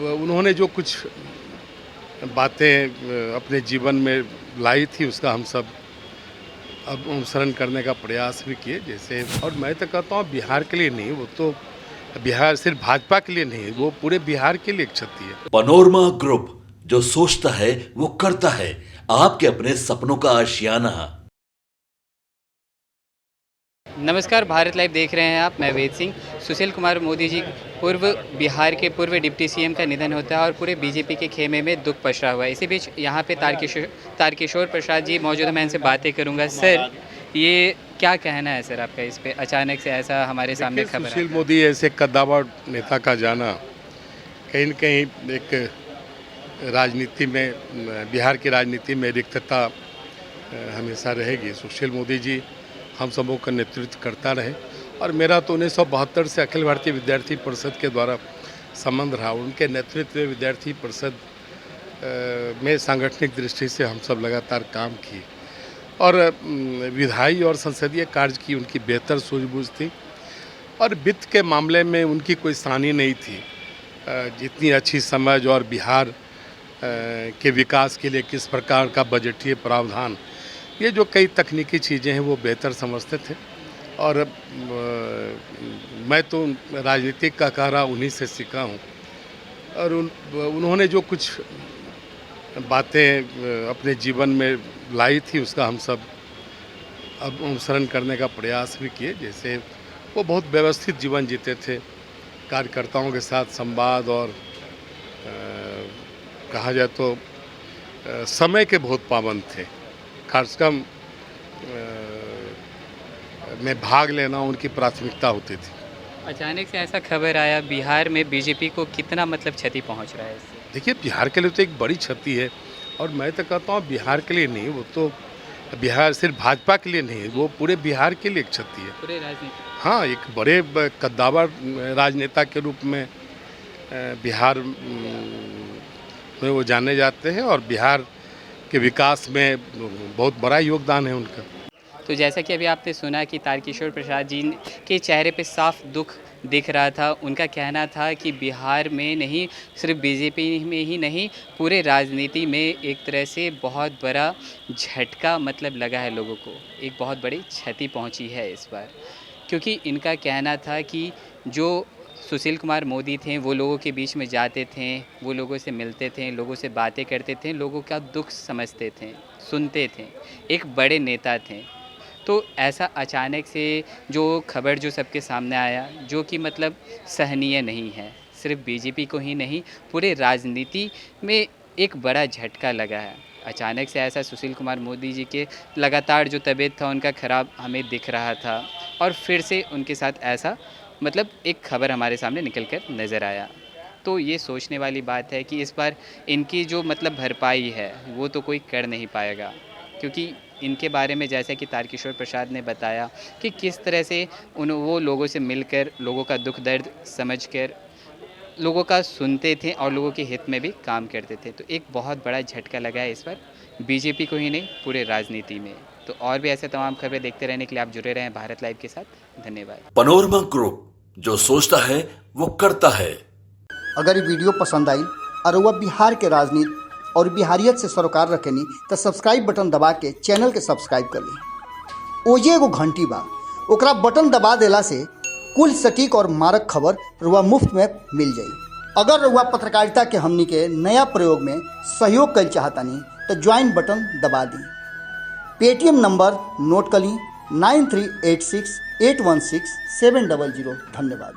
उन्होंने जो कुछ बातें अपने जीवन में लाई थी उसका हम सब अब अनुसरण करने का प्रयास भी किए। जैसे, और मैं तो कहता हूँ बिहार के लिए नहीं, वो तो बिहार सिर्फ भाजपा के लिए नहीं, वो पूरे बिहार के लिए एक क्षति है। पनोरमा ग्रुप, जो सोचता है वो करता है, आपके अपने सपनों का आशियाना। नमस्कार, भारत लाइव देख रहे हैं आप। मैं वेद सिंह। सुशील कुमार मोदी जी बिहार के पूर्व डिप्टी सीएम का निधन होता है और पूरे बीजेपी के खेमे में दुख पसरा हुआ है। इसी बीच यहाँ पे तारकिशोर प्रसाद जी मौजूद हैं। मैं इनसे बातें करूँगा। सर, ये क्या कहना है सर आपका इस पे, अचानक से ऐसा हमारे सामने खबर? सुशील मोदी ऐसे कद्दावर नेता का जाना कहीं न कहीं एक राजनीति में, बिहार की राजनीति में रिक्तता हमेशा रहेगी। सुशील मोदी जी हम सबों का नेतृत्व करता रहे और मेरा तो 1972 से अखिल भारतीय विद्यार्थी परिषद के द्वारा संबंध रहा। उनके नेतृत्व में विद्यार्थी परिषद में सांगठनिक दृष्टि से हम सब लगातार काम किए और विधायी और संसदीय कार्य की उनकी बेहतर सूझबूझ थी और वित्त के मामले में उनकी कोई सानी नहीं थी। जितनी अच्छी समझ और बिहार के विकास के लिए किस प्रकार का बजटीय प्रावधान, ये जो कई तकनीकी चीज़ें हैं वो बेहतर समझते थे और मैं तो राजनीतिक का कहरा उन्हीं से सीखा हूँ और उन्होंने जो कुछ बातें अपने जीवन में लाई थी उसका हम सब अब अनुसरण करने का प्रयास भी किए। जैसे, वो बहुत व्यवस्थित जीवन जीते थे, कार्यकर्ताओं के साथ संवाद और कहा जाए तो समय के बहुत पाबंद थे। कार्यक्रम में भाग लेना उनकी प्राथमिकता होती थी। अचानक से ऐसा खबर आया, बिहार में बीजेपी को कितना मतलब क्षति पहुंच रहा है इससे? देखिए, बिहार के लिए तो एक बड़ी क्षति है और मैं तो कहता हूँ बिहार के लिए नहीं, वो तो बिहार सिर्फ भाजपा के लिए नहीं, वो पूरे बिहार के लिए एक क्षति है। पूरे राजनीति, हाँ, एक बड़े कद्दावर राजनेता के रूप में बिहार में वो जाने जाते हैं और बिहार के विकास में बहुत बड़ा योगदान है उनका। तो जैसा कि अभी आपने सुना कि तारकिशोर प्रसाद जी के चेहरे पे साफ दुख दिख रहा था। उनका कहना था कि बिहार में नहीं, सिर्फ बीजेपी में ही नहीं, पूरे राजनीति में एक तरह से बहुत बड़ा झटका मतलब लगा है लोगों को, एक बहुत बड़ी क्षति पहुंची है इस बार। क्योंकि इनका कहना था कि जो सुशील कुमार मोदी थे वो लोगों के बीच में जाते थे, वो लोगों से मिलते थे, लोगों से बातें करते थे, लोगों का दुख समझते थे, सुनते थे, एक बड़े नेता थे। तो ऐसा अचानक से जो खबर जो सबके सामने आया, जो कि मतलब सहनीय नहीं है, सिर्फ बीजेपी को ही नहीं, पूरे राजनीति में एक बड़ा झटका लगा है। अचानक से ऐसा सुशील कुमार मोदी जी के लगातार जो तबीयत था उनका ख़राब हमें दिख रहा था और फिर से उनके साथ ऐसा मतलब एक खबर हमारे सामने निकल कर नज़र आया। तो ये सोचने वाली बात है कि इस बार इनकी जो मतलब भरपाई है वो तो कोई कर नहीं पाएगा, क्योंकि इनके बारे में जैसे कि तारकिशोर प्रसाद ने बताया कि किस तरह से वो लोगों से मिलकर, लोगों का दुख दर्द समझकर, लोगों का सुनते थे और लोगों के हित में भी काम करते थे। तो एक बहुत बड़ा झटका लगा है इस बार बीजेपी को ही नहीं, पूरे राजनीति में। तो और भी ऐसे तमाम खबरें देखते रहने के लिए आप जुड़े रहें भारत लाइव के साथ। धन्यवाद। पनोरमा ग्रुप, जो सोचता है वो करता है। अगर ये वीडियो पसंद आई और वह बिहार के राजनीति और बिहारियत से सरोकार रखेनी तो सब्सक्राइब बटन दबा के चैनल के सब्सक्राइब कर ली। ओजे एगो घंटी बा, ओकरा बटन दबा देला से कुल सटीक और मारक खबर रुआ मुफ्त में मिल जाई। अगर रुआ पत्रकारिता के हमनी के नया प्रयोग में सहयोग कर चाहतानी तो ज्वाइन बटन दबा दी। पेटीएम नंबर नोट कर ली 9386816700। धन्यवाद।